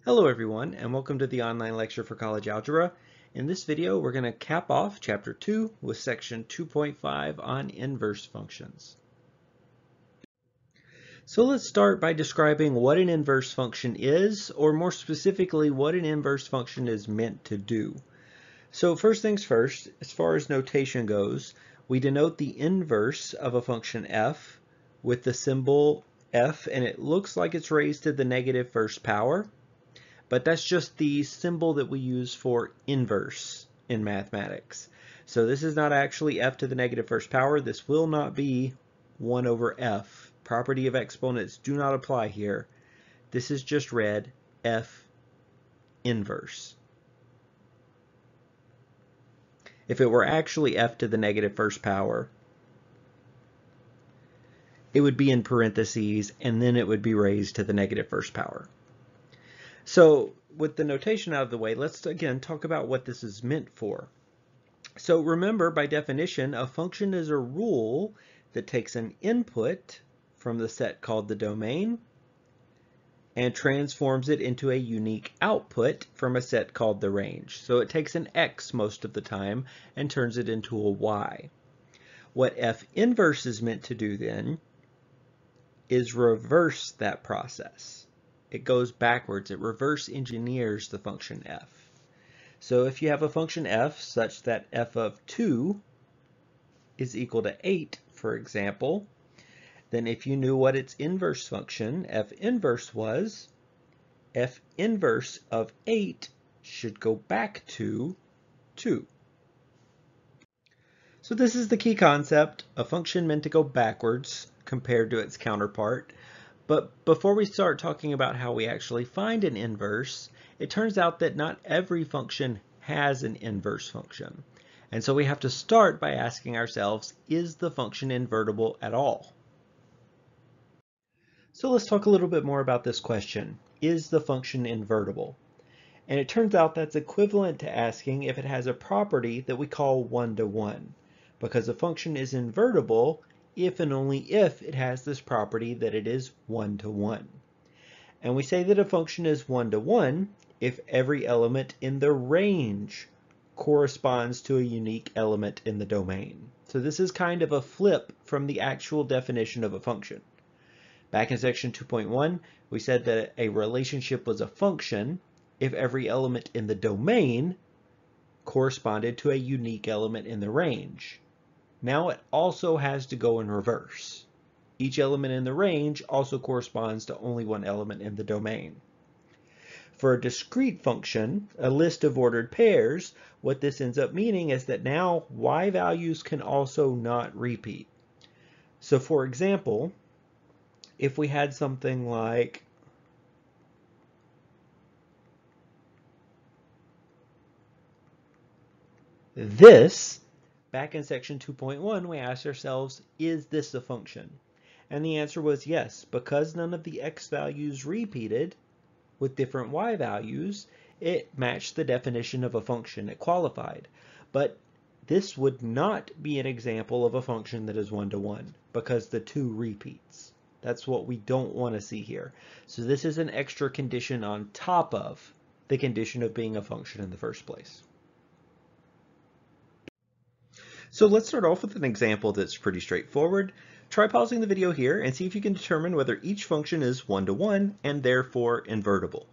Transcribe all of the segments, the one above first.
Hello everyone, and welcome to the online lecture for college algebra. In this video, we're going to cap off chapter 2 with section 2.5 on inverse functions. So let's start by describing what an inverse function is, or more specifically, what an inverse function is meant to do. So first things first, as far as notation goes, we denote the inverse of a function f with the symbol f, and it looks like it's raised to the negative first power. But that's just the symbol that we use for inverse in mathematics. So this is not actually f to the negative first power. This will not be 1 over f. Property of exponents do not apply here. This is just read f inverse. If it were actually f to the negative first power, it would be in parentheses, and then it would be raised to the negative first power. So with the notation out of the way, let's again talk about what this is meant for. So remember, by definition, a function is a rule that takes an input from the set called the domain and transforms it into a unique output from a set called the range. So it takes an x most of the time and turns it into a y. What f inverse is meant to do then is reverse that process. It goes backwards. It reverse engineers the function f. So if you have a function f such that f of 2 is equal to 8, for example, then if you knew what its inverse function, f inverse, was, f inverse of 8 should go back to 2. So this is the key concept, a function meant to go backwards compared to its counterpart. But before we start talking about how we actually find an inverse, it turns out that not every function has an inverse function. And so we have to start by asking ourselves, is the function invertible at all? So let's talk a little bit more about this question. Is the function invertible? And it turns out that's equivalent to asking if it has a property that we call one-to-one, because a function is invertible if and only if it has this property that it is one-to-one. And we say that a function is one-to-one if every element in the range corresponds to a unique element in the domain. So this is kind of a flip from the actual definition of a function. Back in section 2.1, we said that a relationship was a function if every element in the domain corresponded to a unique element in the range. Now it also has to go in reverse. Each element in the range also corresponds to only one element in the domain. For a discrete function, a list of ordered pairs, what this ends up meaning is that now y values can also not repeat. So for example, if we had something like this, back in section 2.1, we asked ourselves, is this a function? And the answer was yes, because none of the x values repeated with different y values, it matched the definition of a function. It qualified. But this would not be an example of a function that is one-to-one because the 2 repeats. That's what we don't want to see here. So this is an extra condition on top of the condition of being a function in the first place. So let's start off with an example that's pretty straightforward. Try pausing the video here and see if you can determine whether each function is one-to-one and therefore invertible.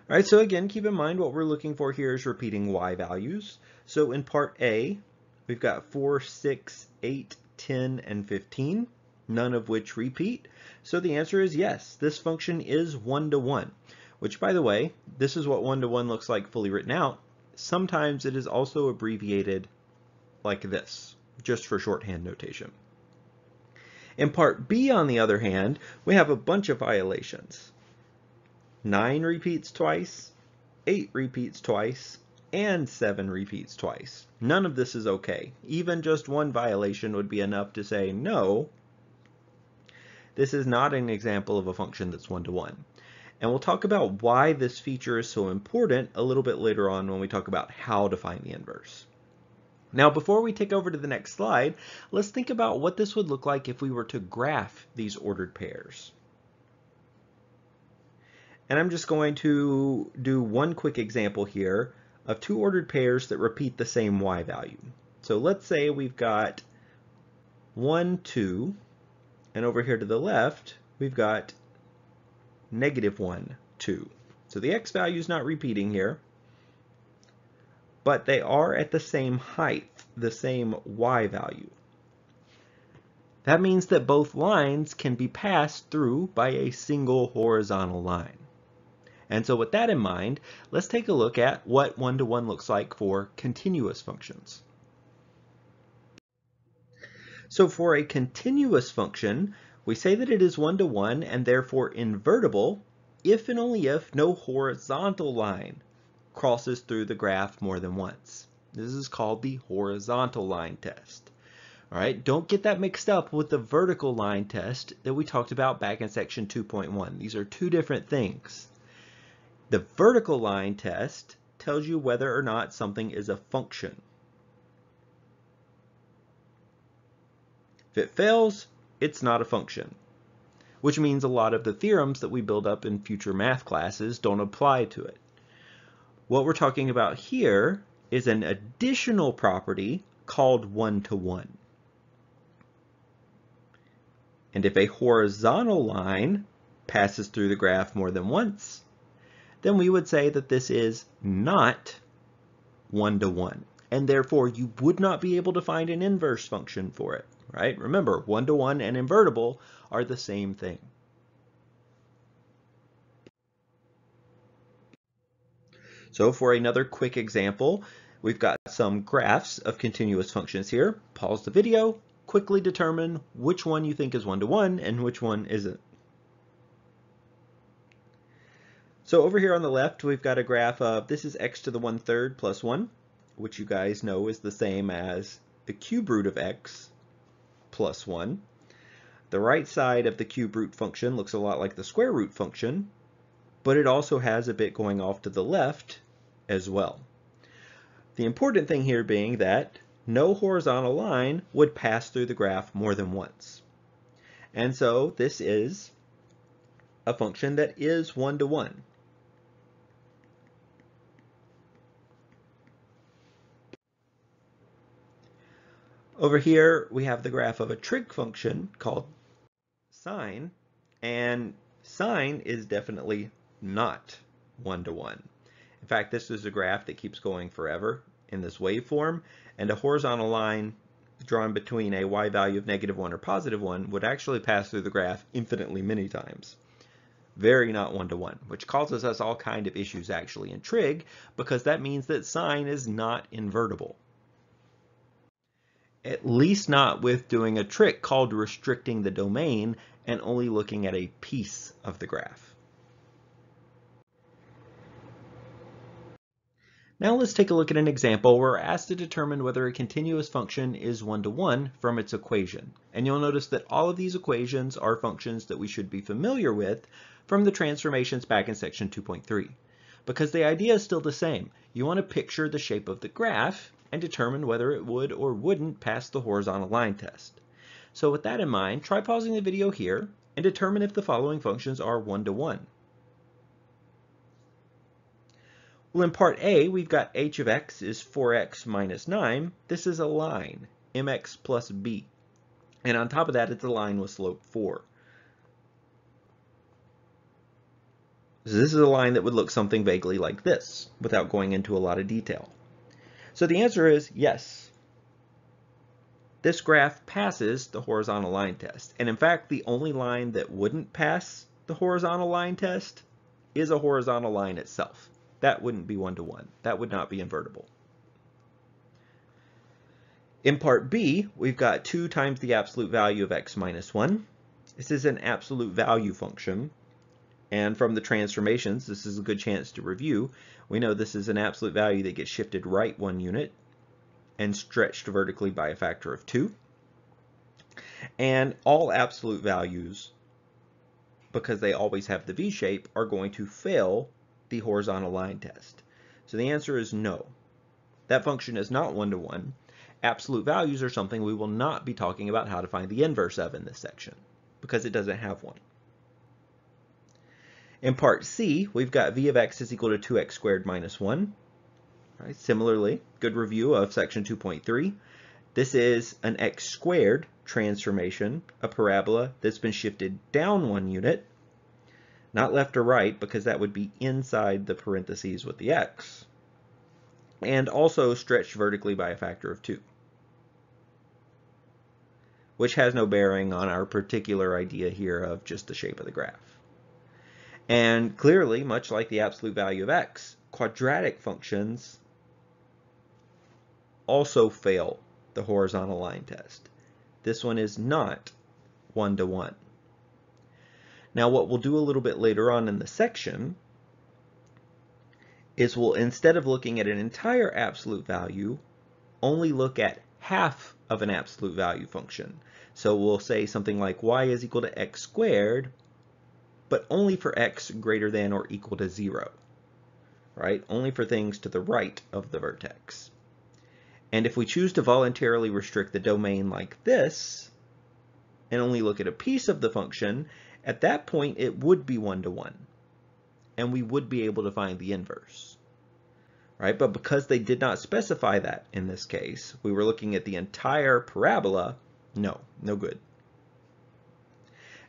All right, so again, keep in mind what we're looking for here is repeating y values. So in part A, we've got 4, 6, 8, 10, and 15, none of which repeat. So the answer is yes, this function is one-to-one, which, by the way, this is what one-to-one looks like fully written out. Sometimes it is also abbreviated like this, just for shorthand notation. In part B, on the other hand, we have a bunch of violations. 9 repeats twice, 8 repeats twice, and 7 repeats twice. None of this is okay. Even just one violation would be enough to say, no, this is not an example of a function that's one-to-one. And we'll talk about why this feature is so important a little bit later on when we talk about how to find the inverse. Now, before we take over to the next slide, let's think about what this would look like if we were to graph these ordered pairs. And I'm just going to do one quick example here of two ordered pairs that repeat the same y value. So let's say we've got 1, 2, and over here to the left, we've got -1, 2. So the x value is not repeating here, but they are at the same height, the same y value. That means that both lines can be passed through by a single horizontal line. And so with that in mind, let's take a look at what one-to-one looks like for continuous functions. So for a continuous function, we say that it is one-to-one and therefore invertible if and only if no horizontal line crosses through the graph more than once. This is called the horizontal line test. All right, don't get that mixed up with the vertical line test that we talked about back in section 2.1. These are two different things. The vertical line test tells you whether or not something is a function. If it fails, it's not a function, which means a lot of the theorems that we build up in future math classes don't apply to it. What we're talking about here is an additional property called one-to-one. And if a horizontal line passes through the graph more than once, then we would say that this is not one-to-one. And therefore, you would not be able to find an inverse function for it, right? Remember, one-to-one and invertible are the same thing. So for another quick example, we've got some graphs of continuous functions here. Pause the video, quickly determine which one you think is one-to-one and which one isn't. So over here on the left, we've got a graph of this is x to the 1/3 plus 1, which you guys know is the same as the cube root of x plus 1. The right side of the cube root function looks a lot like the square root function, but it also has a bit going off to the left as well. The important thing here being that no horizontal line would pass through the graph more than once. And so this is a function that is one-to-one. Over here, we have the graph of a trig function called sine, and sine is definitely not one-to-one. In fact, this is a graph that keeps going forever in this waveform, and a horizontal line drawn between a y value of -1 or +1 would actually pass through the graph infinitely many times. Very not one-to-one, which causes us all kind of issues actually in trig, because that means that sine is not invertible. At least not with doing a trick called restricting the domain and only looking at a piece of the graph. Now let's take a look at an example where we're asked to determine whether a continuous function is one-to-one from its equation. And you'll notice that all of these equations are functions that we should be familiar with from the transformations back in section 2.3. Because the idea is still the same. You want to picture the shape of the graph and determine whether it would or wouldn't pass the horizontal line test. So with that in mind, try pausing the video here and determine if the following functions are one-to-one. Well, in part A, we've got h of x is 4x minus 9. This is a line, mx plus b. And on top of that, it's a line with slope 4. So this is a line that would look something vaguely like this, without going into a lot of detail. So the answer is yes. This graph passes the horizontal line test. And in fact, the only line that wouldn't pass the horizontal line test is a horizontal line itself. That wouldn't be one-to-one. That would not be invertible. In part B, we've got 2 times the absolute value of x minus 1. This is an absolute value function. And from the transformations, this is a good chance to review. We know this is an absolute value that gets shifted right 1 unit and stretched vertically by a factor of 2. And all absolute values, because they always have the v-shape, are going to fail the horizontal line test. So the answer is no. That function is not one-to-one. Absolute values are something we will not be talking about how to find the inverse of in this section, because it doesn't have one. In part C, we've got v of x is equal to 2x squared minus 1. Right, similarly, good review of section 2.3. This is an x squared transformation, a parabola that's been shifted down 1 unit, not left or right because that would be inside the parentheses with the x, and also stretched vertically by a factor of 2, which has no bearing on our particular idea here of just the shape of the graph. And clearly, much like the absolute value of x, quadratic functions also fail the horizontal line test. This one is not one-to-one. Now what we'll do a little bit later on in the section is we'll, instead of looking at an entire absolute value, only look at half of an absolute value function. So we'll say something like y is equal to x squared, but only for x greater than or equal to 0, right? Only for things to the right of the vertex. And if we choose to voluntarily restrict the domain like this, and only look at a piece of the function, at that point it would be one-to-one, and we would be able to find the inverse, right? But because they did not specify that in this case, we were looking at the entire parabola, no good.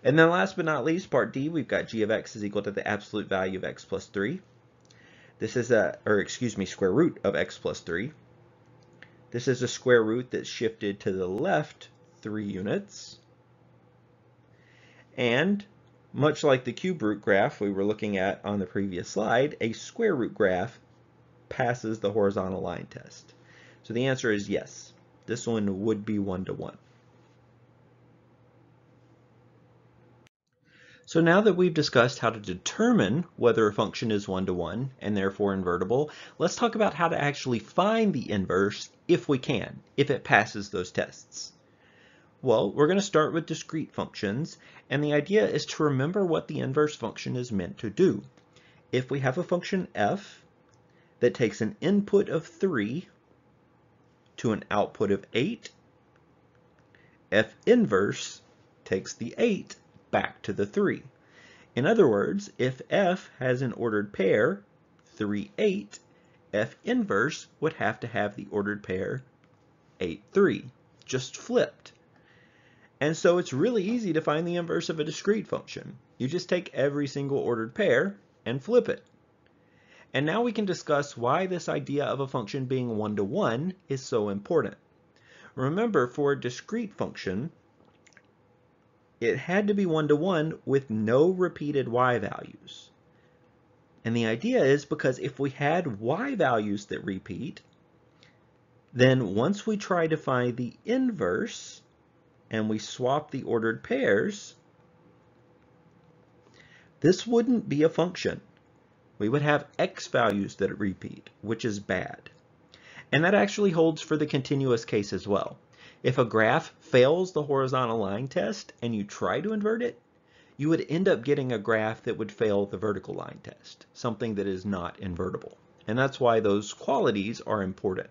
And then last but not least, part D, we've got g of x is equal to the absolute value of x plus 3. This is square root of x plus 3. This is a square root that's shifted to the left 3 units. And much like the cube root graph we were looking at on the previous slide, a square root graph passes the horizontal line test. So the answer is yes. This one would be one-to-one. So now that we've discussed how to determine whether a function is one-to-one and therefore invertible, let's talk about how to actually find the inverse if we can, if it passes those tests. Well, we're going to start with discrete functions, and the idea is to remember what the inverse function is meant to do. If we have a function f that takes an input of 3 to an output of 8, f inverse takes the 8 back to the 3. In other words, if f has an ordered pair, 3, 8, f inverse would have to have the ordered pair 8, 3, just flipped. And so it's really easy to find the inverse of a discrete function. You just take every single ordered pair and flip it. And now we can discuss why this idea of a function being one-to-one is so important. Remember, for a discrete function, it had to be one-to-one with no repeated y values. And the idea is because if we had y values that repeat, then once we try to find the inverse and we swap the ordered pairs, this wouldn't be a function. We would have x values that repeat, which is bad. And that actually holds for the continuous case as well. If a graph fails the horizontal line test and you try to invert it, you would end up getting a graph that would fail the vertical line test, something that is not invertible. And that's why those qualities are important.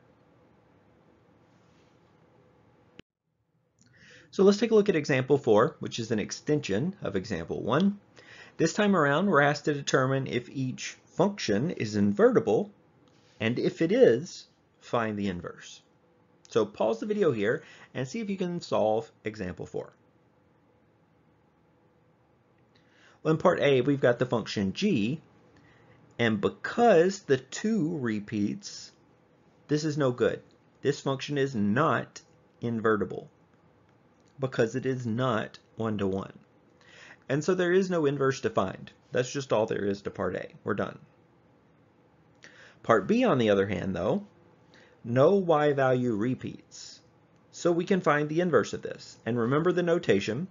So let's take a look at example 4, which is an extension of example 1. This time around, we're asked to determine if each function is invertible, and if it is, find the inverse. So pause the video here and see if you can solve example 4. Well, in part A, we've got the function g, and because the 2 repeats, this is no good. This function is not invertible because it is not one-to-one. And so there is no inverse to find. That's just all there is to part A. We're done. Part B, on the other hand, though, no y value repeats. So we can find the inverse of this. And remember the notation.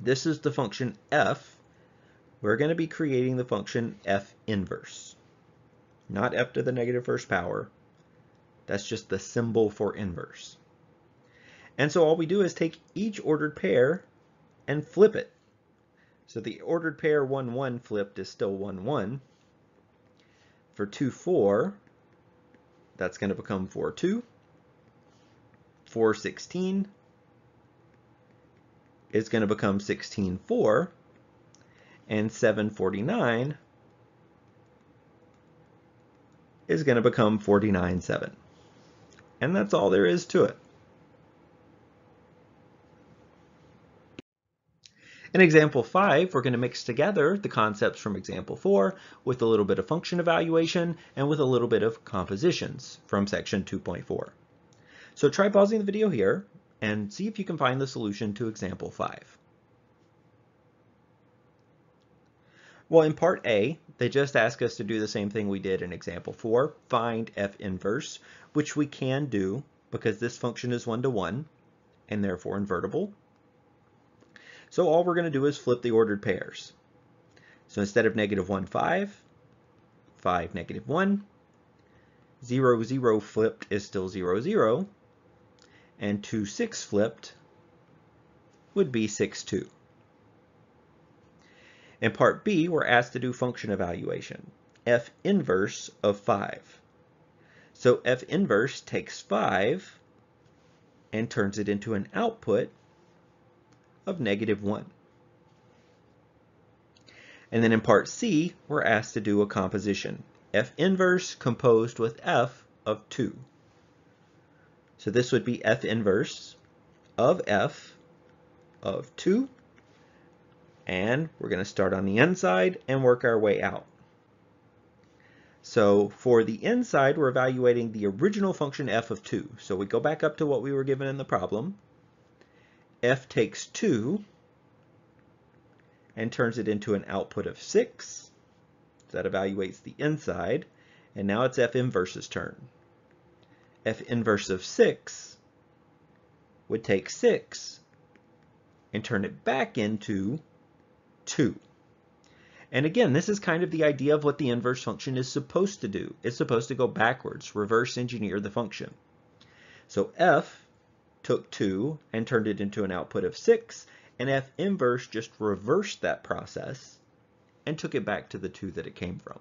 This is the function f. We're going to be creating the function f inverse. Not f to the negative first power. That's just the symbol for inverse. And so all we do is take each ordered pair and flip it. So the ordered pair 1, 1 flipped is still 1, 1. For 2, 4, that's going to become 4, 2. 4, 16 is going to become 16, 4. and 749 is going to become 49.7. And that's all there is to it. In example 5, we're going to mix together the concepts from example 4 with a little bit of function evaluation and with a little bit of compositions from section 2.4. So try pausing the video here and see if you can find the solution to example 5. Well, in part A, they just ask us to do the same thing we did in example 4, find f inverse, which we can do because this function is one-to-one and therefore invertible. So all we're going to do is flip the ordered pairs. So instead of -1, 5, 5, -1, 0, 0 flipped is still 0, 0, and 2, 6 flipped would be 6, 2. In part B, we're asked to do function evaluation, f inverse of 5. So f inverse takes 5 and turns it into an output of -1. And then in part C, we're asked to do a composition, f inverse composed with f of 2. So this would be f inverse of f of 2, and we're going to start on the inside and work our way out. So for the inside, we're evaluating the original function f of 2. So we go back up to what we were given in the problem. F takes 2 and turns it into an output of 6. So that evaluates the inside. And now it's f inverse's turn. F inverse of 6 would take 6 and turn it back into 2. And again, this is kind of the idea of what the inverse function is supposed to do. It's supposed to go backwards, reverse engineer the function. So f took 2 and turned it into an output of 6, and f inverse just reversed that process and took it back to the 2 that it came from.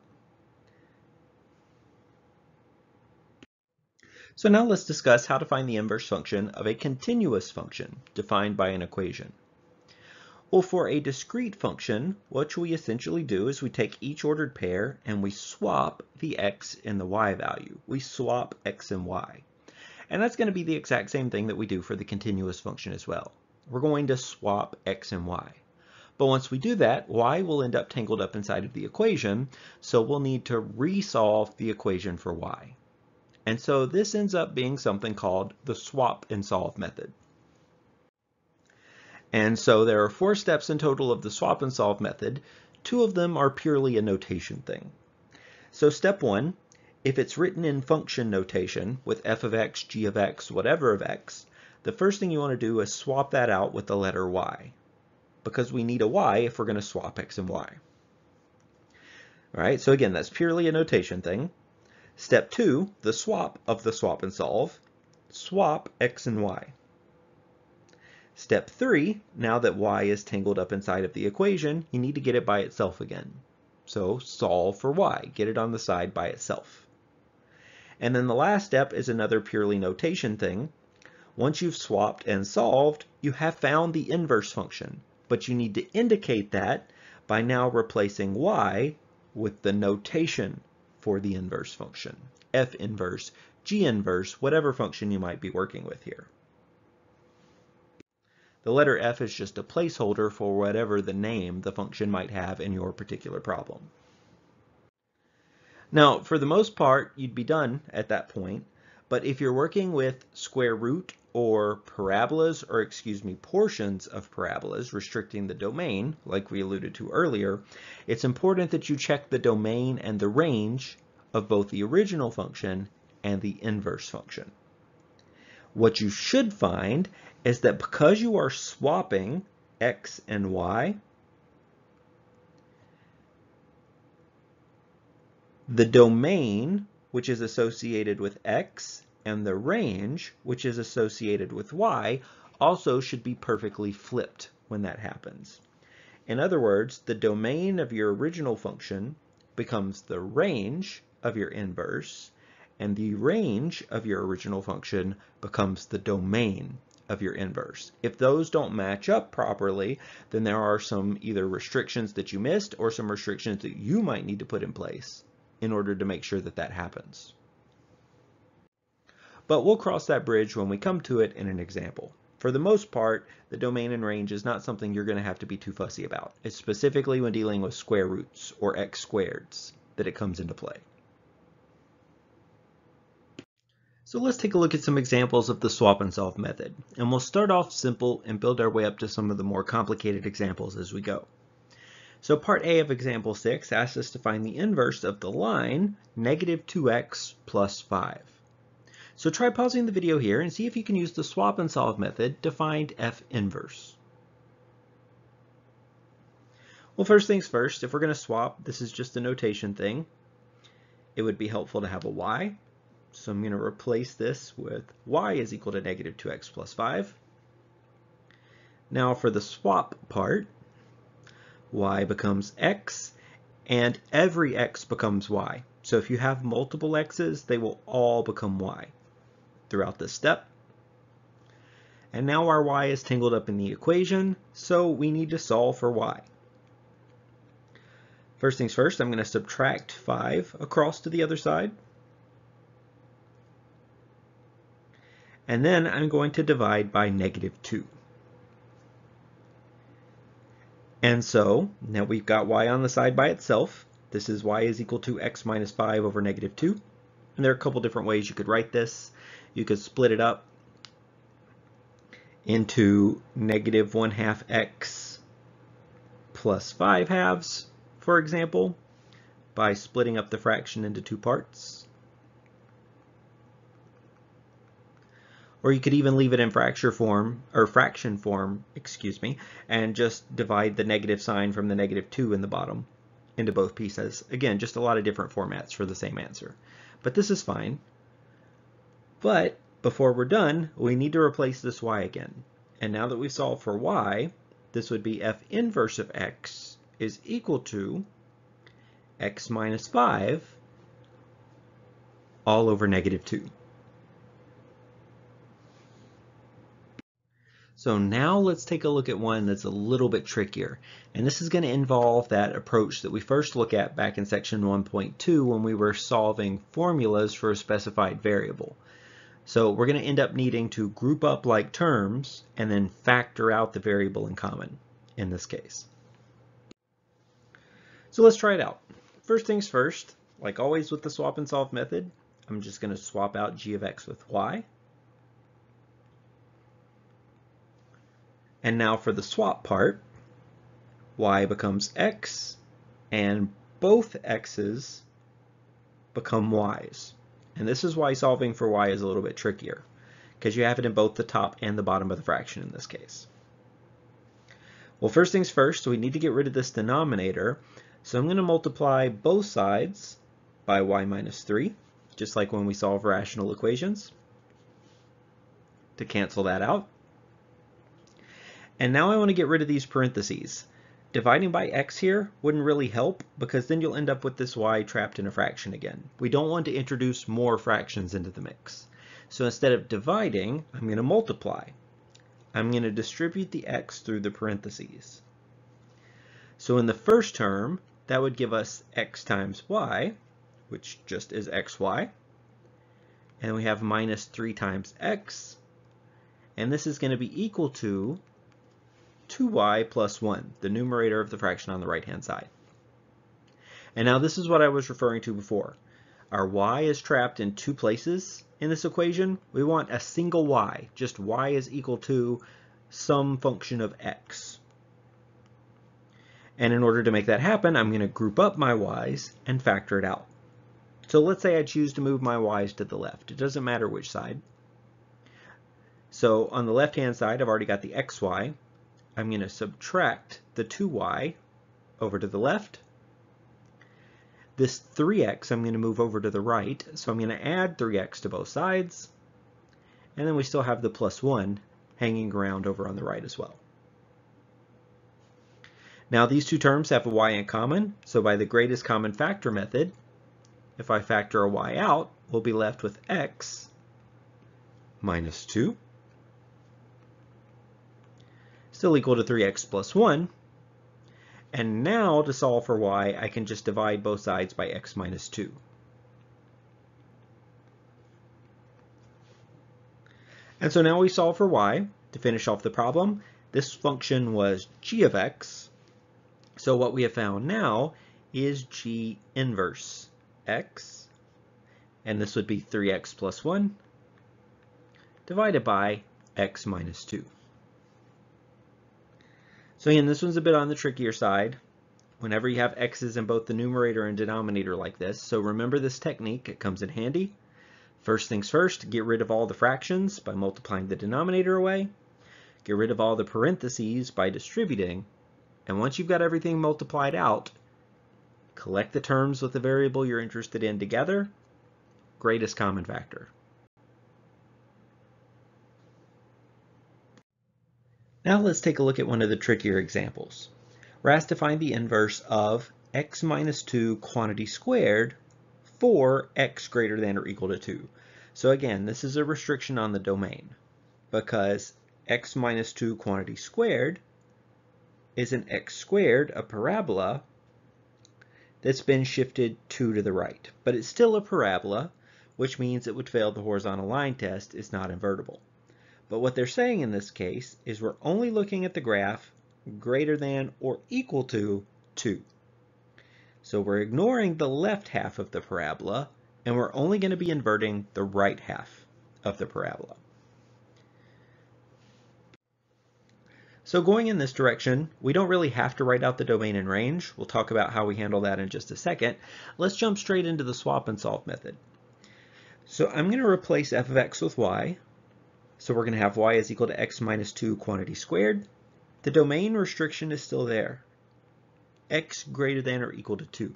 So now let's discuss how to find the inverse function of a continuous function defined by an equation. Well, for a discrete function, what we essentially do is we take each ordered pair and we swap the x and the y value. We swap x and y. And that's going to be the exact same thing that we do for the continuous function as well. We're going to swap x and y. But once we do that, y will end up tangled up inside of the equation, so we'll need to resolve the equation for y. And so this ends up being something called the swap and solve method. And so there are 4 steps in total of the swap and solve method. 2 of them are purely a notation thing. So step 1, if it's written in function notation with f of x, g of x, whatever of x, the first thing you want to do is swap that out with the letter y, because we need a y if we're going to swap x and y. All right, so again, that's purely a notation thing. Step 2, the swap of the swap and solve, swap x and y. Step 3, now that y is tangled up inside of the equation, you need to get it by itself again. So solve for y, get it on the side by itself. And then the last step is another purely notation thing. Once you've swapped and solved, you have found the inverse function, but you need to indicate that by now replacing y with the notation for the inverse function, f inverse, g inverse, whatever function you might be working with here. The letter f is just a placeholder for whatever the name the function might have in your particular problem. Now, for the most part, you'd be done at that point, but if you're working with square root or parabolas, or portions of parabolas restricting the domain, like we alluded to earlier, it's important that you check the domain and the range of both the original function and the inverse function. What you should find is that because you are swapping x and y, the domain, which is associated with x, and the range, which is associated with y, also should be perfectly flipped when that happens. In other words, the domain of your original function becomes the range of your inverse, and the range of your original function becomes the domain of your inverse. If those don't match up properly, then there are some either restrictions that you missed or some restrictions that you might need to put in place in order to make sure that that happens. But we'll cross that bridge when we come to it in an example. For the most part, the domain and range is not something you're going to have to be too fussy about. It's specifically when dealing with square roots or x squareds that it comes into play. So let's take a look at some examples of the swap and solve method. And we'll start off simple and build our way up to some of the more complicated examples as we go. So part A of example 6 asks us to find the inverse of the line negative 2x plus 5. So try pausing the video here and see if you can use the swap and solve method to find f inverse. Well, first things first, if we're going to swap, this is just a notation thing. It would be helpful to have a y. So I'm going to replace this with y is equal to negative 2x plus 5. Now for the swap part, y becomes x, and every x becomes y. So if you have multiple x's, they will all become y throughout this step. And now our y is tangled up in the equation, so we need to solve for y. First things first, I'm going to subtract 5 across to the other side. And then I'm going to divide by negative 2. And so now we've got y on the side by itself. This is y is equal to x minus 5 over negative 2. And there are a couple different ways you could write this. You could split it up into negative 1/2 x plus 5 halves, for example, by splitting up the fraction into two parts. Or you could even leave it in fraction form, and just divide the negative sign from the negative 2 in the bottom into both pieces. Again, just a lot of different formats for the same answer. But this is fine. But before we're done, we need to replace this y again. And now that we've solved for y, this would be f inverse of x is equal to x minus 5 all over negative 2. So now let's take a look at one that's a little bit trickier. And this is going to involve that approach that we first looked at back in section 1.2 when we were solving formulas for a specified variable. So we're going to end up needing to group up like terms and then factor out the variable in common in this case. So let's try it out. First things first, like always with the swap and solve method, I'm just going to swap out g of x with y. And now for the swap part, y becomes x, and both x's become y's. And this is why solving for y is a little bit trickier, because you have it in both the top and the bottom of the fraction in this case. Well, first things first, we need to get rid of this denominator. So I'm going to multiply both sides by y minus 3, just like when we solve rational equations, to cancel that out. And now I want to get rid of these parentheses. Dividing by x here wouldn't really help because then you'll end up with this y trapped in a fraction again. We don't want to introduce more fractions into the mix. So instead of dividing, I'm going to multiply. I'm going to distribute the x through the parentheses. So in the first term, that would give us x times y, which just is xy. And we have minus 3 times x. And this is going to be equal to 2y plus 1, the numerator of the fraction on the right-hand side. And now this is what I was referring to before. Our y is trapped in two places in this equation. We want a single y, just y is equal to some function of x. And in order to make that happen, I'm going to group up my y's and factor it out. So let's say I choose to move my y's to the left. It doesn't matter which side. So on the left-hand side, I've already got the xy. I'm going to subtract the 2y over to the left. This 3x I'm going to move over to the right, so I'm going to add 3x to both sides. And then we still have the plus 1 hanging around over on the right as well. Now these two terms have a y in common, so by the greatest common factor method, if I factor a y out, we'll be left with x minus 2. still equal to 3x plus 1. And now to solve for y, I can just divide both sides by x minus 2. And so now we solve for y. To finish off the problem, this function was g of x. So what we have found now is g inverse x, and this would be 3x plus 1 divided by x minus 2. So again, this one's a bit on the trickier side. Whenever you have x's in both the numerator and denominator like this, so remember this technique, it comes in handy. First things first, get rid of all the fractions by multiplying the denominator away. Get rid of all the parentheses by distributing. And once you've got everything multiplied out, collect the terms with the variable you're interested in together. Greatest common factor. Now let's take a look at one of the trickier examples. We're asked to find the inverse of x minus 2 quantity squared for x greater than or equal to 2. So again, this is a restriction on the domain because x minus 2 quantity squared is an x squared, a parabola, that's been shifted 2 to the right. But it's still a parabola, which means it would fail the horizontal line test. It's not invertible. But what they're saying in this case is we're only looking at the graph greater than or equal to 2. So we're ignoring the left half of the parabola, and we're only going to be inverting the right half of the parabola. So going in this direction, we don't really have to write out the domain and range. We'll talk about how we handle that in just a second. Let's jump straight into the swap and solve method. So I'm going to replace f of x with y. So we're going to have y is equal to x minus 2 quantity squared. The domain restriction is still there. X greater than or equal to 2.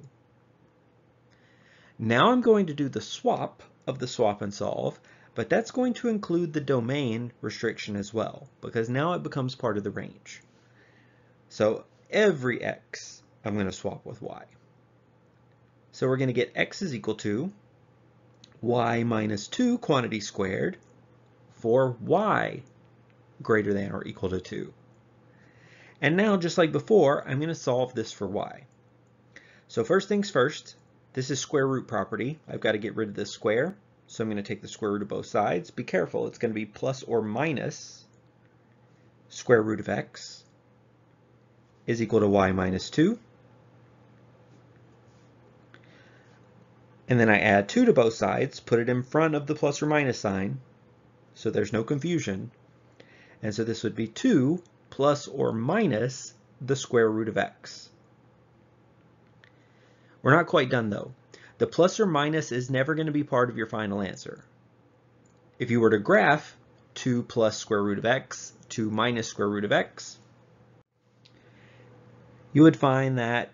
Now I'm going to do the swap of the swap and solve, but that's going to include the domain restriction as well, because now it becomes part of the range. So every x I'm going to swap with y. So we're going to get x is equal to y minus 2 quantity squared for y greater than or equal to 2. And now, just like before, I'm going to solve this for y. So first things first, this is square root property. I've got to get rid of this square. So I'm going to take the square root of both sides. Be careful, it's going to be plus or minus square root of x is equal to y minus 2. And then I add 2 to both sides, put it in front of the plus or minus sign, so there's no confusion. And so this would be 2 plus or minus the square root of x. We're not quite done though. The plus or minus is never going to be part of your final answer. If you were to graph 2 plus square root of x, 2 minus square root of x, you would find that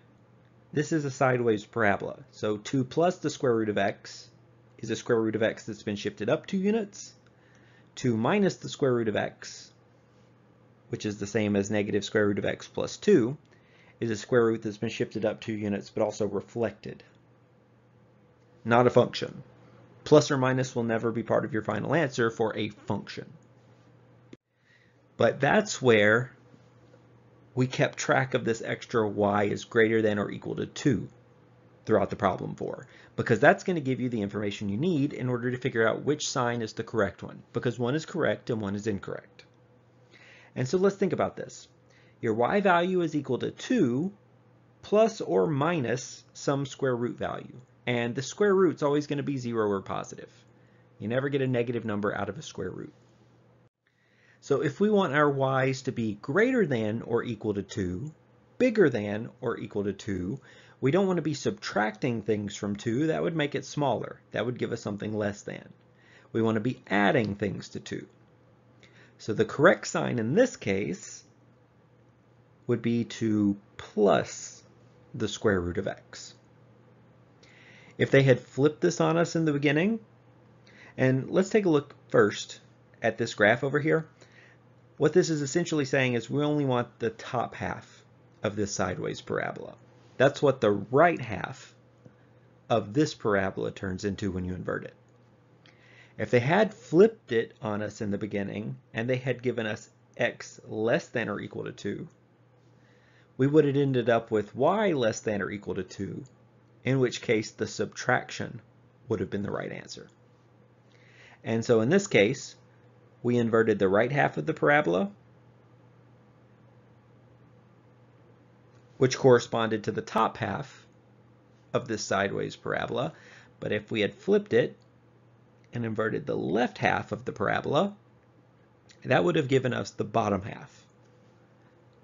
this is a sideways parabola. So 2 plus the square root of x is a square root of x that's been shifted up 2 units. 2 minus the square root of x, which is the same as negative square root of x plus 2, is a square root that's been shifted up 2 units but also reflected. Not a function. Plus or minus will never be part of your final answer for a function. But that's where we kept track of this extra y is greater than or equal to 2 throughout the problem for, because that's going to give you the information you need in order to figure out which sign is the correct one, because one is correct and one is incorrect. And so let's think about this. Your y value is equal to 2 plus or minus some square root value. And the square root's always going to be 0 or positive. You never get a negative number out of a square root. So if we want our y's to be greater than or equal to 2, bigger than or equal to 2, we don't want to be subtracting things from 2. That would make it smaller. That would give us something less than. We want to be adding things to 2. So the correct sign in this case would be to plus the square root of x. If they had flipped this on us in the beginning, and let's take a look first at this graph over here. What this is essentially saying is we only want the top half of this sideways parabola. That's what the right half of this parabola turns into when you invert it. If they had flipped it on us in the beginning and they had given us x less than or equal to 2, we would have ended up with y less than or equal to 2, in which case the subtraction would have been the right answer. And so in this case, we inverted the right half of the parabola, which corresponded to the top half of this sideways parabola. But if we had flipped it and inverted the left half of the parabola, that would have given us the bottom half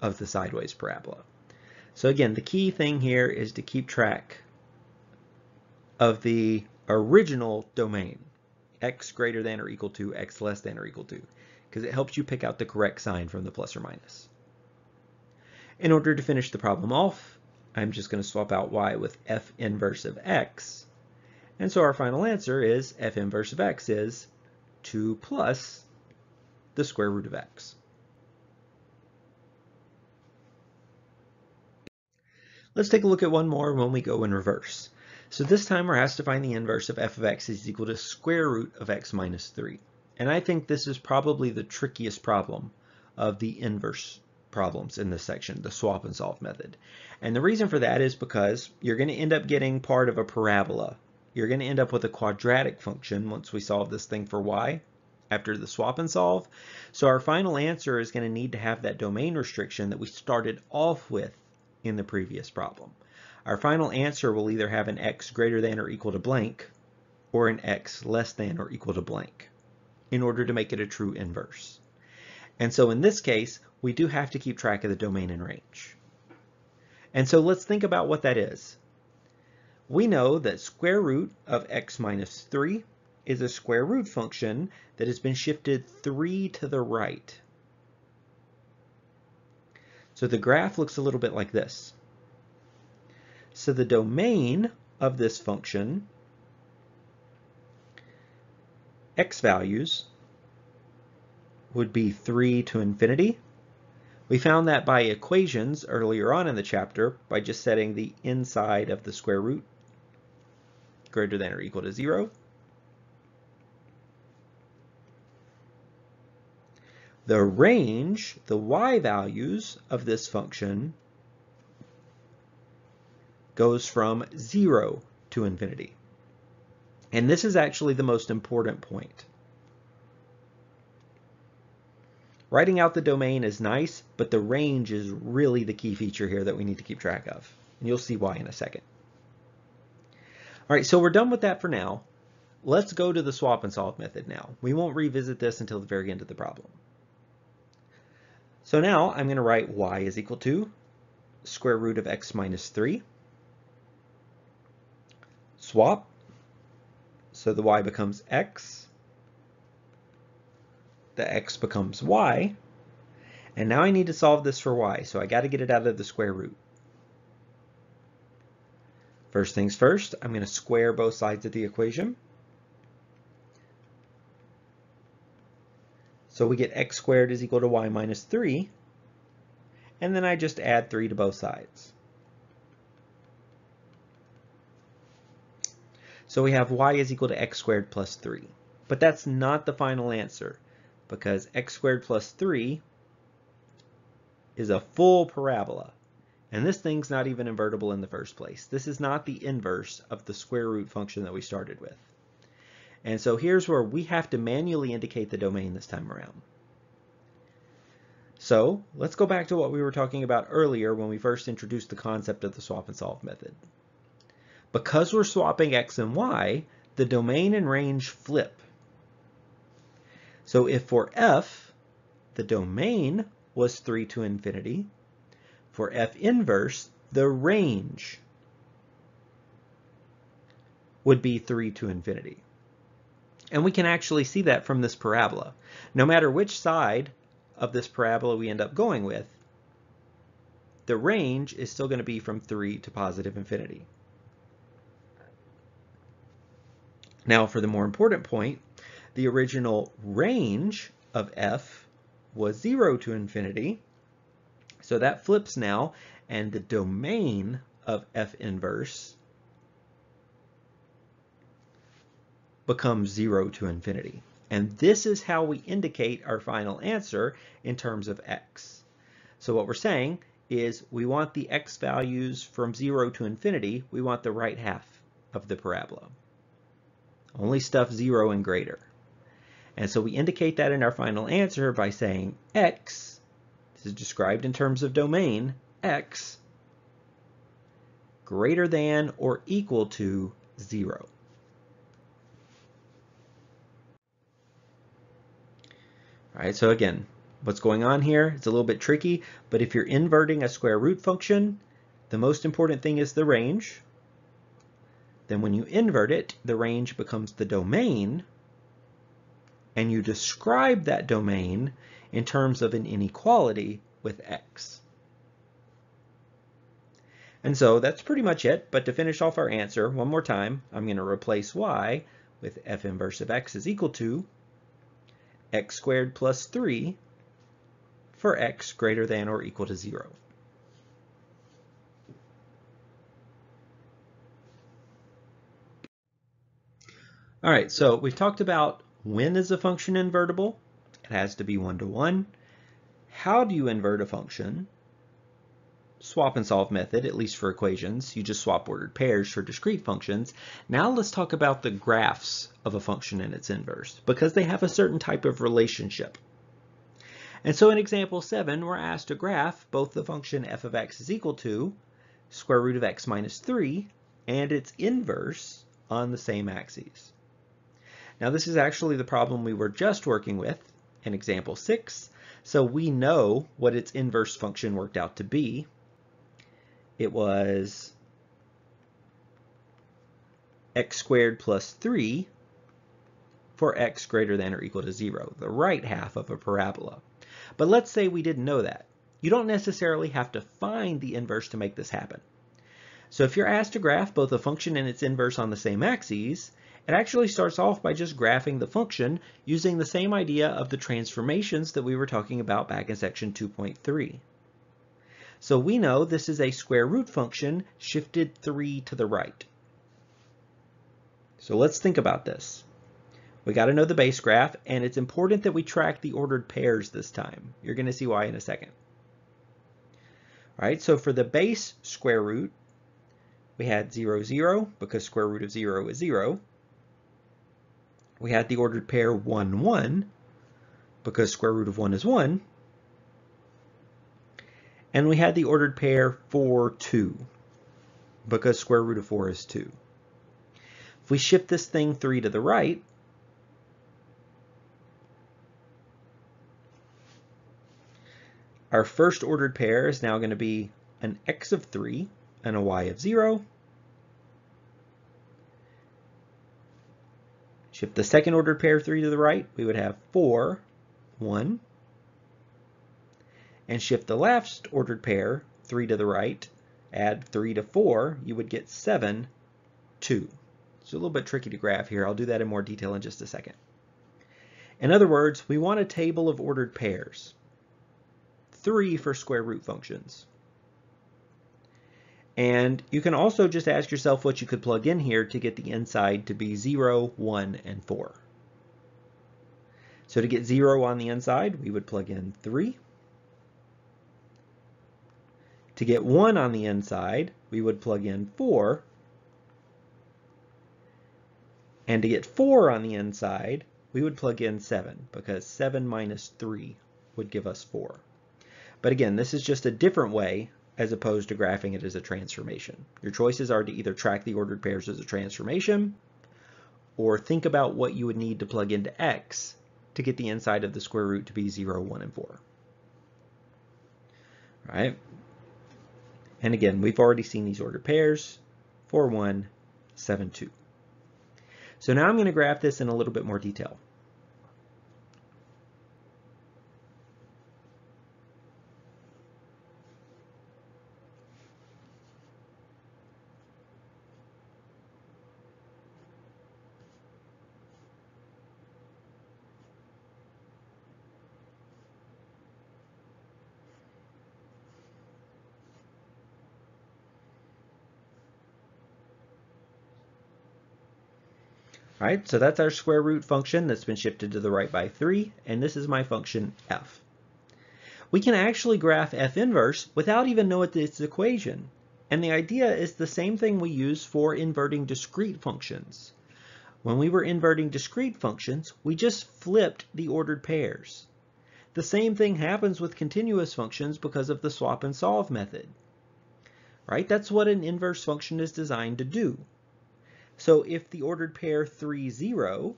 of the sideways parabola. So again, the key thing here is to keep track of the original domain, x greater than or equal to, x less than or equal to, because it helps you pick out the correct sign from the plus or minus. In order to finish the problem off, I'm just going to swap out y with f inverse of x. And so our final answer is f inverse of x is 2 plus the square root of x. Let's take a look at one more when we go in reverse. So this time we're asked to find the inverse of f of x is equal to square root of x minus 3. And I think this is probably the trickiest problem of the inverse problems in this section, the swap and solve method. And the reason for that is because you're going to end up getting part of a parabola. You're going to end up with a quadratic function once we solve this thing for y after the swap and solve. So our final answer is going to need to have that domain restriction that we started off with in the previous problem. Our final answer will either have an x greater than or equal to blank or an x less than or equal to blank in order to make it a true inverse. And so in this case, we do have to keep track of the domain and range. And so let's think about what that is. We know that square root of x minus 3 is a square root function that has been shifted 3 to the right. So the graph looks a little bit like this. So the domain of this function, x values, would be 3 to infinity. We found that by equations earlier on in the chapter by just setting the inside of the square root greater than or equal to 0. The range, the y values of this function, goes from 0 to infinity. And this is actually the most important point. Writing out the domain is nice, but the range is really the key feature here that we need to keep track of. And you'll see why in a second. All right, so we're done with that for now. Let's go to the swap and solve method now. We won't revisit this until the very end of the problem. So now I'm going to write y is equal to square root of x minus 3. Swap. So the y becomes x. The x becomes y. And now I need to solve this for y, so I got to get it out of the square root. First things first, I'm going to square both sides of the equation. So we get x squared is equal to y minus 3. And then I just add 3 to both sides. So we have y is equal to x squared plus 3. But that's not the final answer, because x squared plus 3 is a full parabola. And this thing's not even invertible in the first place. This is not the inverse of the square root function that we started with. And so here's where we have to manually indicate the domain this time around. So let's go back to what we were talking about earlier when we first introduced the concept of the swap and solve method. Because we're swapping x and y, the domain and range flip. So if for f, the domain was 3 to infinity, for f inverse, the range would be 3 to infinity. And we can actually see that from this parabola. No matter which side of this parabola we end up going with, the range is still going to be from 3 to positive infinity. Now for the more important point, the original range of f was 0 to infinity. So that flips now, and the domain of f inverse becomes 0 to infinity. And this is how we indicate our final answer in terms of x. So what we're saying is we want the x values from 0 to infinity. We want the right half of the parabola. Only stuff 0 and greater. And so we indicate that in our final answer by saying x, this is described in terms of domain, x greater than or equal to 0. All right, so again, what's going on here? It's a little bit tricky, but if you're inverting a square root function, the most important thing is the range. Then when you invert it, the range becomes the domain, and you describe that domain in terms of an inequality with x. And so that's pretty much it, but to finish off our answer, one more time, I'm going to replace y with f inverse of x is equal to x squared plus 3 for x greater than or equal to 0. All right, so we've talked about when is a function invertible. It has to be 1-to-1. How do you invert a function? Swap and solve method, at least for equations. You just swap ordered pairs for discrete functions. Now let's talk about the graphs of a function and its inverse, because they have a certain type of relationship. And so in example 7, we're asked to graph both the function f of x is equal to square root of x minus 3 and its inverse on the same axes. Now this is actually the problem we were just working with in example 6, so we know what its inverse function worked out to be. It was x squared plus 3 for x greater than or equal to 0, the right half of a parabola. But let's say we didn't know that. You don't necessarily have to find the inverse to make this happen. So if you're asked to graph both a function and its inverse on the same axes, it actually starts off by just graphing the function using the same idea of the transformations that we were talking about back in section 2.3. So we know this is a square root function shifted 3 to the right. So let's think about this. We got to know the base graph, and it's important that we track the ordered pairs this time. You're going to see why in a second. All right, so for the base square root, we had 0, 0, because square root of 0 is 0. We had the ordered pair 1, 1, because square root of 1 is 1. And we had the ordered pair 4, 2, because square root of 4 is 2. If we shift this thing 3 to the right, our first ordered pair is now going to be an x of 3 and a y of 0. Shift the second ordered pair 3 to the right, we would have 4, 1. And shift the last ordered pair 3 to the right, add 3 to 4, you would get 7, 2. It's a little bit tricky to graph here. I'll do that in more detail in just a second. In other words, we want a table of ordered pairs. 3 for square root functions. And you can also just ask yourself what you could plug in here to get the inside to be 0, 1, and 4. So to get 0 on the inside, we would plug in 3. To get 1 on the inside, we would plug in 4. And to get 4 on the inside, we would plug in 7, because 7 minus 3 would give us 4. But again, this is just a different way as opposed to graphing it as a transformation. Your choices are to either track the ordered pairs as a transformation, or think about what you would need to plug into x to get the inside of the square root to be 0, 1, and 4. All right? And again, we've already seen these ordered pairs, 4, 1, 7, 2. So now I'm going to graph this in a little bit more detail. All right, so that's our square root function that's been shifted to the right by 3, and this is my function f. We can actually graph f inverse without even knowing its equation. And the idea is the same thing we use for inverting discrete functions. When we were inverting discrete functions, we just flipped the ordered pairs. The same thing happens with continuous functions because of the swap and solve method. Right? That's what an inverse function is designed to do. So if the ordered pair 3, 0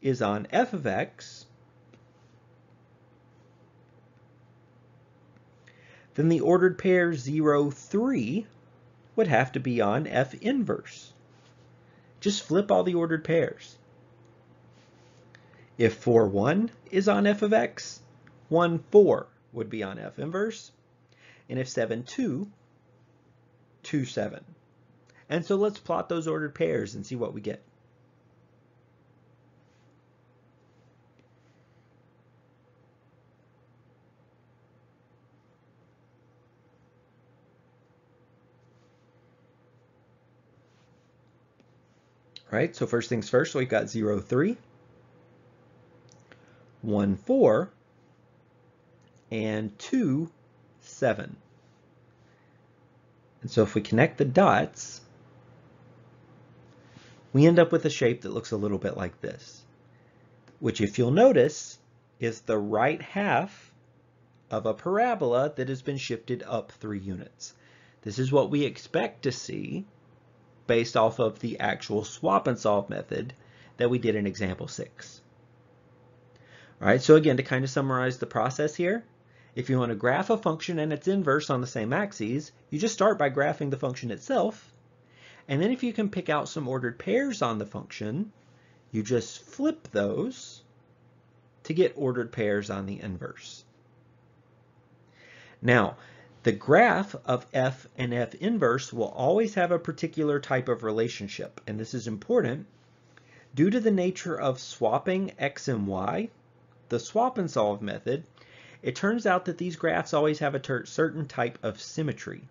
is on f of x, then the ordered pair 0, 3 would have to be on f inverse. Just flip all the ordered pairs. If 4, 1 is on f of x, 1, 4 would be on f inverse. And if 7, 2, 2, 7. And so let's plot those ordered pairs and see what we get. All right, so first things first, we've got 0, 3, 1, 4, and 2, 7. And so if we connect the dots, we end up with a shape that looks a little bit like this, which if you'll notice is the right half of a parabola that has been shifted up 3 units. This is what we expect to see based off of the actual swap and solve method that we did in example 6. All right, so again, to kind of summarize the process here, if you want to graph a function and its inverse on the same axes, you just start by graphing the function itself. And then if you can pick out some ordered pairs on the function, you just flip those to get ordered pairs on the inverse. Now, the graph of f and f inverse will always have a particular type of relationship, and this is important. Due to the nature of swapping x and y, the swap and solve method, it turns out that these graphs always have a certain type of symmetry.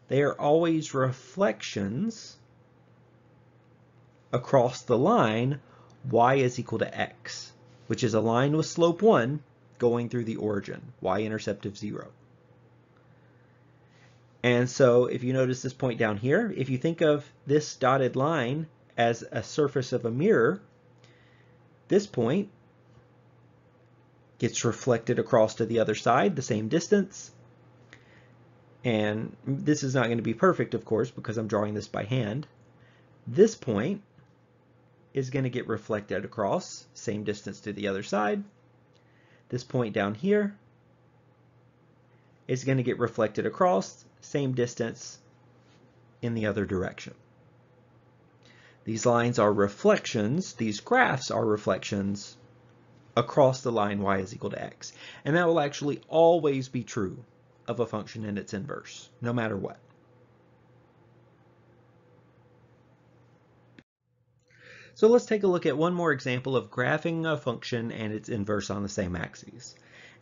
They are always reflections across the line y is equal to x, which is a line with slope 1 going through the origin, y-intercept of 0. And so if you notice this point down here, if you think of this dotted line as a surface of a mirror, this point gets reflected across to the other side, the same distance. And this is not going to be perfect, of course, because I'm drawing this by hand. This point is going to get reflected across, same distance to the other side. This point down here is going to get reflected across, same distance in the other direction. These lines are reflections, these graphs are reflections across the line y is equal to x. And that will actually always be true of a function and its inverse, no matter what. So let's take a look at one more example of graphing a function and its inverse on the same axes.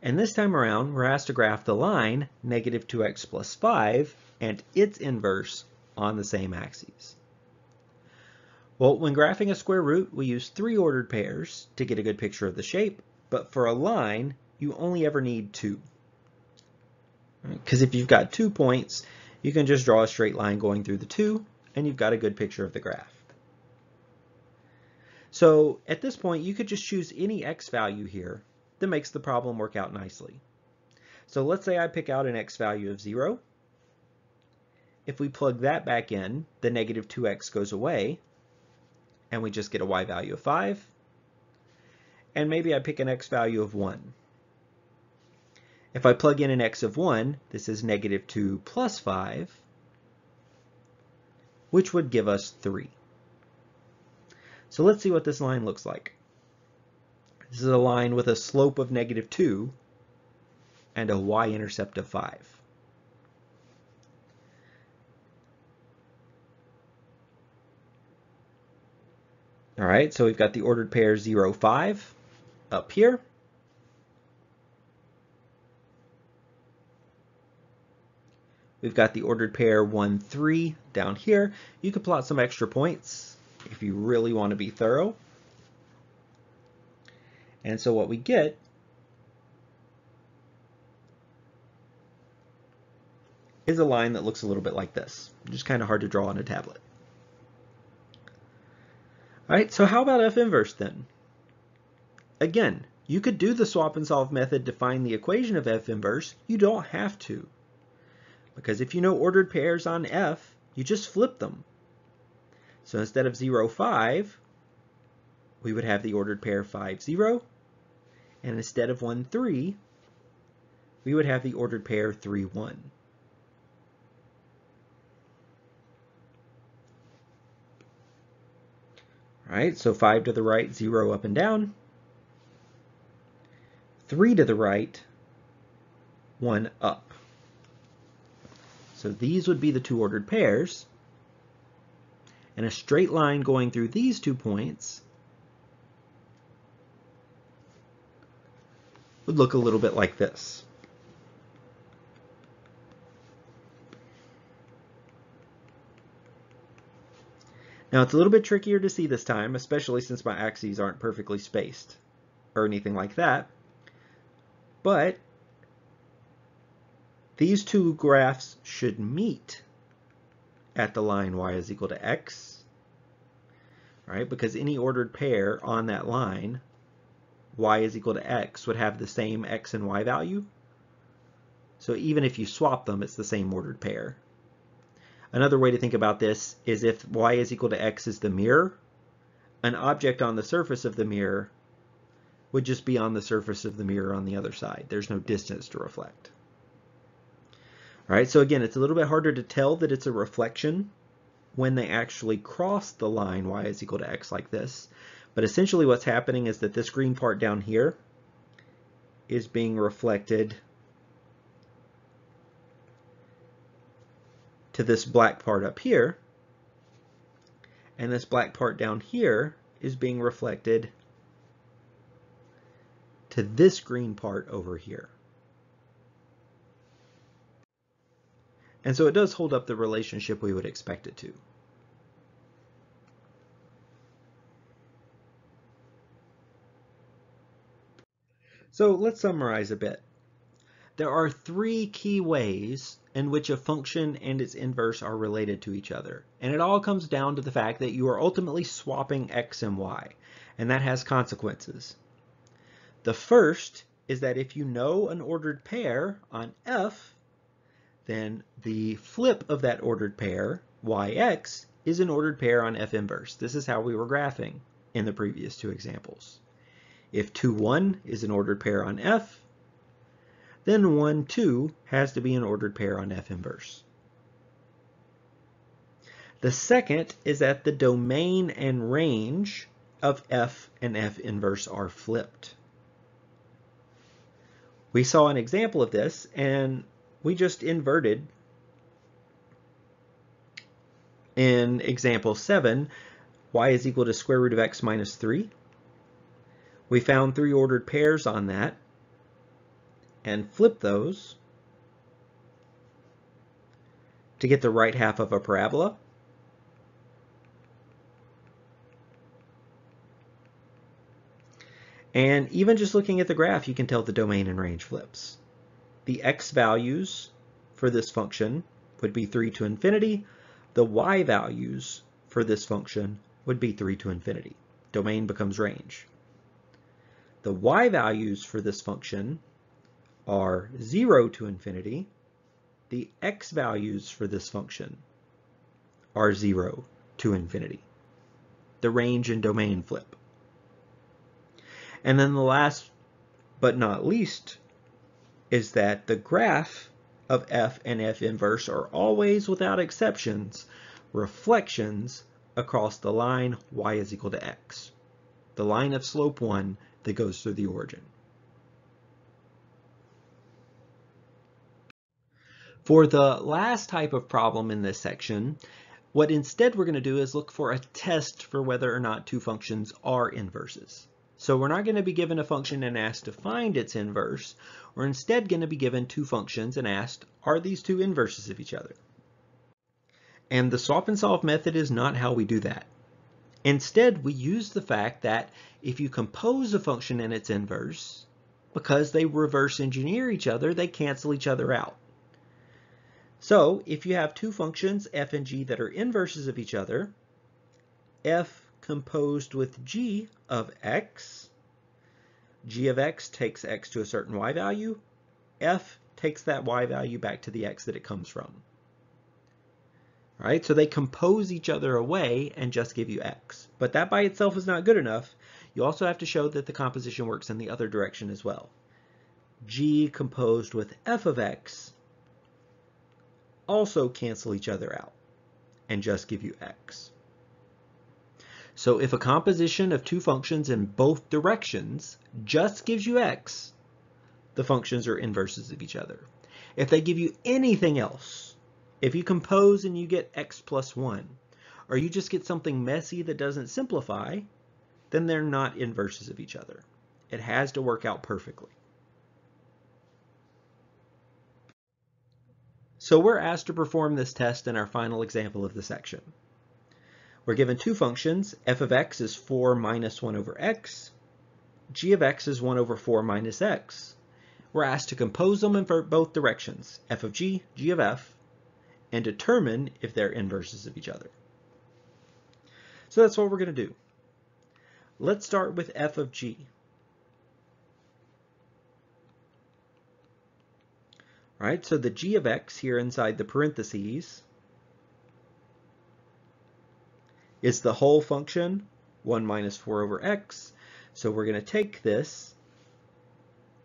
And this time around, we're asked to graph the line negative 2x plus 5 and its inverse on the same axes. Well, when graphing a square root, we use 3 ordered pairs to get a good picture of the shape, but for a line, you only ever need 2. Because if you've got 2 points, you can just draw a straight line going through the 2, and you've got a good picture of the graph. So at this point, you could just choose any x value here that makes the problem work out nicely. So let's say I pick out an x value of 0. If we plug that back in, the negative 2x goes away, and we just get a y value of 5. And maybe I pick an x value of 1. If I plug in an x of 1, this is negative 2 plus 5, which would give us 3. So let's see what this line looks like. This is a line with a slope of negative 2 and a y-intercept of 5. All right, so we've got the ordered pair 0, 5 up here. We've got the ordered pair 1, 3 down here. You could plot some extra points if you really want to be thorough. And so what we get is a line that looks a little bit like this. Just kind of hard to draw on a tablet. All right, so how about F inverse then? Again, you could do the swap and solve method to find the equation of F inverse. You don't have to. Because if you know ordered pairs on F, you just flip them. So instead of 0, 5, we would have the ordered pair 5, 0. And instead of 1, 3, we would have the ordered pair 3, 1. All right, so 5 to the right, 0 up and down. 3 to the right, 1 up. So these would be the two ordered pairs. And a straight line going through these 2 points would look a little bit like this. Now it's a little bit trickier to see this time, especially since my axes aren't perfectly spaced or anything like that. But these two graphs should meet at the line y is equal to x, right? Because any ordered pair on that line, y is equal to x, would have the same x and y value. So even if you swap them, it's the same ordered pair. Another way to think about this is if y is equal to x is the mirror, an object on the surface of the mirror would just be on the surface of the mirror on the other side. There's no distance to reflect. All right, so again, it's a little bit harder to tell that it's a reflection when they actually cross the line y is equal to x like this. But essentially what's happening is that this green part down here is being reflected to this black part up here, and this black part down here is being reflected to this green part over here. And so it does hold up the relationship we would expect it to. So let's summarize a bit. There are 3 key ways in which a function and its inverse are related to each other. And it all comes down to the fact that you are ultimately swapping x and y, and that has consequences. The first is that if you know an ordered pair on F, then the flip of that ordered pair, yx, is an ordered pair on F inverse. This is how we were graphing in the previous 2 examples. If 2, 1 is an ordered pair on F, then 1, 2 has to be an ordered pair on F inverse. The second is that the domain and range of F and F inverse are flipped. We saw an example of this, and we just inverted in example 7, y is equal to square root of x minus 3. We found 3 ordered pairs on that and flipped those to get the right half of a parabola. And even just looking at the graph, you can tell the domain and range flips. The x values for this function would be 3 to infinity. The y values for this function would be 3 to infinity. Domain becomes range. The y values for this function are 0 to infinity. The x values for this function are 0 to infinity. The range and domain flip. And then the last but not least is that the graph of f and f inverse are always, without exceptions, reflections across the line y is equal to x, the line of slope 1 that goes through the origin. For the last type of problem in this section, what instead we're going to do is look for a test for whether or not 2 functions are inverses. So we're not going to be given a function and asked to find its inverse. We're instead going to be given 2 functions and asked, are these 2 inverses of each other? And the swap and solve method is not how we do that. Instead, we use the fact that if you compose a function and its inverse, because they reverse engineer each other, they cancel each other out. So if you have two functions, f and g, that are inverses of each other, f composed with g of x, g of x takes x to a certain y value, f takes that y value back to the x that it comes from. All right, so they compose each other away and just give you x. But that by itself is not good enough. You also have to show that the composition works in the other direction as well. G composed with f of x also cancel each other out and just give you x. So if a composition of two functions in both directions just gives you x, the functions are inverses of each other. If they give you anything else, if you compose and you get x plus 1, or you just get something messy that doesn't simplify, then they're not inverses of each other. It has to work out perfectly. So we're asked to perform this test in our final example of the section. We're given two functions. F of x is 4 minus 1 over x. G of x is 1 over 4 minus x. We're asked to compose them in both directions, f of g, g of f, and determine if they're inverses of each other. So that's what we're going to do. Let's start with f of g. All right, so the g of x here inside the parentheses is the whole function, 1 minus 4 over x. So we're going to take this,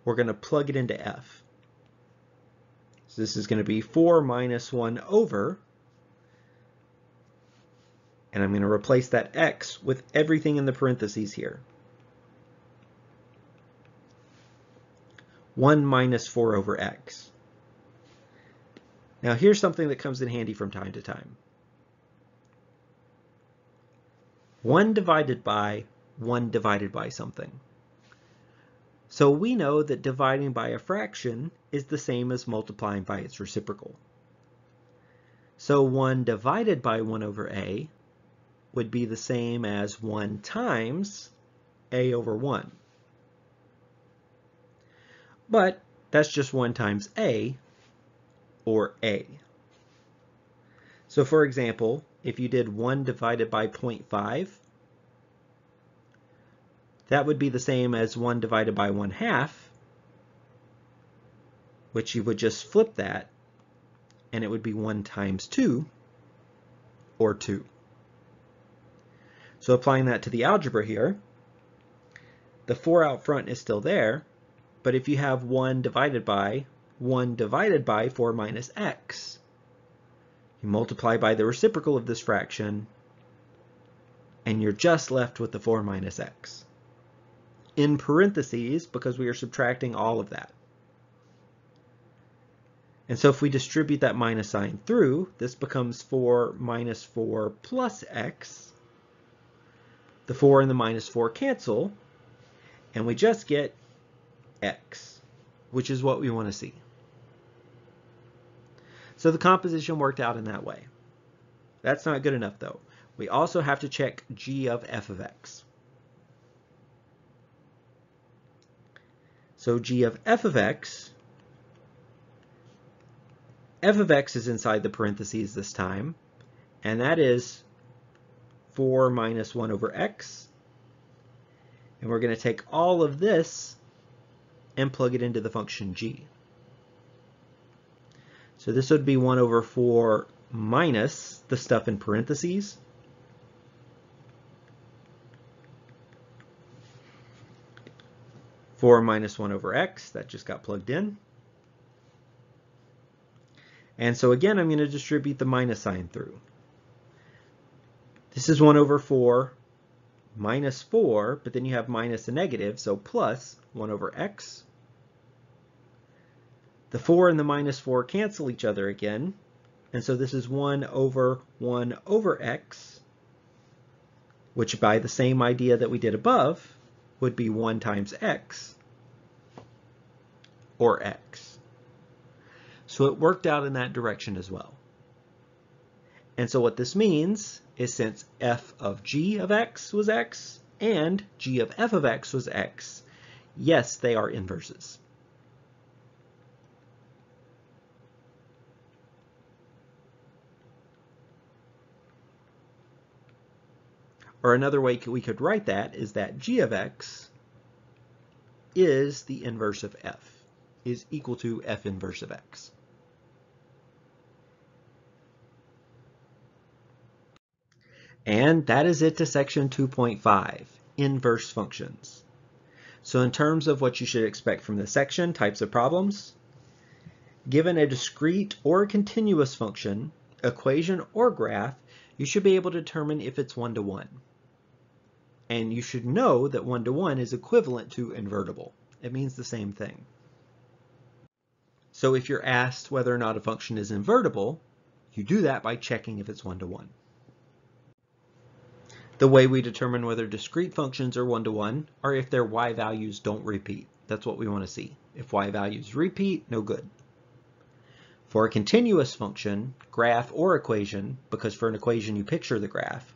we're going to plug it into f. So this is going to be 4 minus 1 over, and I'm going to replace that x with everything in the parentheses here. 1 minus 4 over x. Now here's something that comes in handy from time to time. 1 divided by 1 divided by something. So we know that dividing by a fraction is the same as multiplying by its reciprocal. So 1 divided by 1 over a would be the same as 1 times a over 1. But that's just 1 times a, or a. So for example, if you did 1 divided by 0.5, that would be the same as 1 divided by 1/2, which you would just flip that, and it would be 1 times 2, or 2. So applying that to the algebra here, the 4 out front is still there, but if you have 1 divided by 4 minus x, you multiply by the reciprocal of this fraction, and you're just left with the 4 minus x. In parentheses, because we are subtracting all of that. And so if we distribute that minus sign through, this becomes 4 minus 4 plus x. The 4 and the minus 4 cancel, and we just get x, which is what we want to see. So the composition worked out in that way. That's not good enough though. We also have to check g of f of x. So g of f of x is inside the parentheses this time, and that is 4 minus 1 over x. And we're going to take all of this and plug it into the function g. So this would be 1 over 4 minus the stuff in parentheses. Four minus 1 over x, that just got plugged in. And so again, I'm going to distribute the minus sign through. This is 1 over 4 minus 4, but then you have minus a negative, so plus 1 over x. The 4 and the minus 4 cancel each other again, and so this is 1 over x, which by the same idea that we did above, would be 1 times x, or x. So it worked out in that direction as well. And so what this means is since f of g of x was x and g of f of x was x, yes, they are inverses. Or another way we could write that is that g of x is the inverse of f, is equal to f inverse of x. And that is it to section 2.5, inverse functions. So in terms of what you should expect from this section, types of problems, given a discrete or continuous function, equation, or graph, you should be able to determine if it's one-to-one. And you should know that one-to-one is equivalent to invertible. It means the same thing. So if you're asked whether or not a function is invertible, you do that by checking if it's one-to-one. The way we determine whether discrete functions are one-to-one are if their y values don't repeat. That's what we want to see. If y values repeat, no good. For a continuous function, graph, or equation, because for an equation you picture the graph,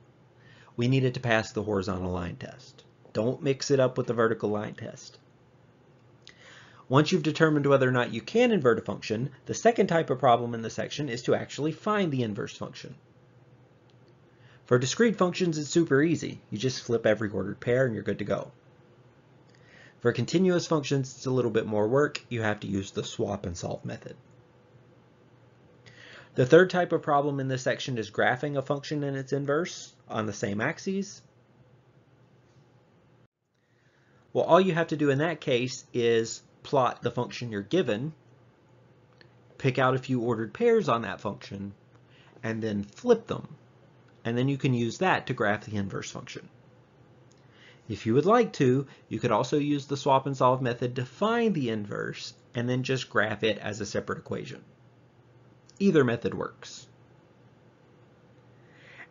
we need it to pass the horizontal line test. Don't mix it up with the vertical line test. Once you've determined whether or not you can invert a function, the second type of problem in the section is to actually find the inverse function. For discrete functions, it's super easy. You just flip every ordered pair and you're good to go. For continuous functions, it's a little bit more work. You have to use the swap and solve method. The third type of problem in this section is graphing a function and its inverse on the same axes. Well, all you have to do in that case is plot the function you're given, pick out a few ordered pairs on that function, and then flip them. And then you can use that to graph the inverse function. If you would like to, you could also use the swap and solve method to find the inverse and then just graph it as a separate equation. Either method works.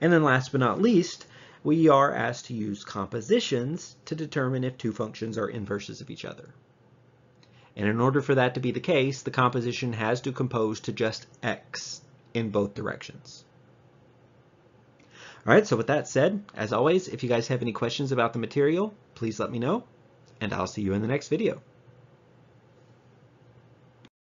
And then last but not least, we are asked to use compositions to determine if two functions are inverses of each other. And in order for that to be the case, the composition has to compose to just x in both directions. All right, so with that said, as always, if you guys have any questions about the material, please let me know, and I'll see you in the next video.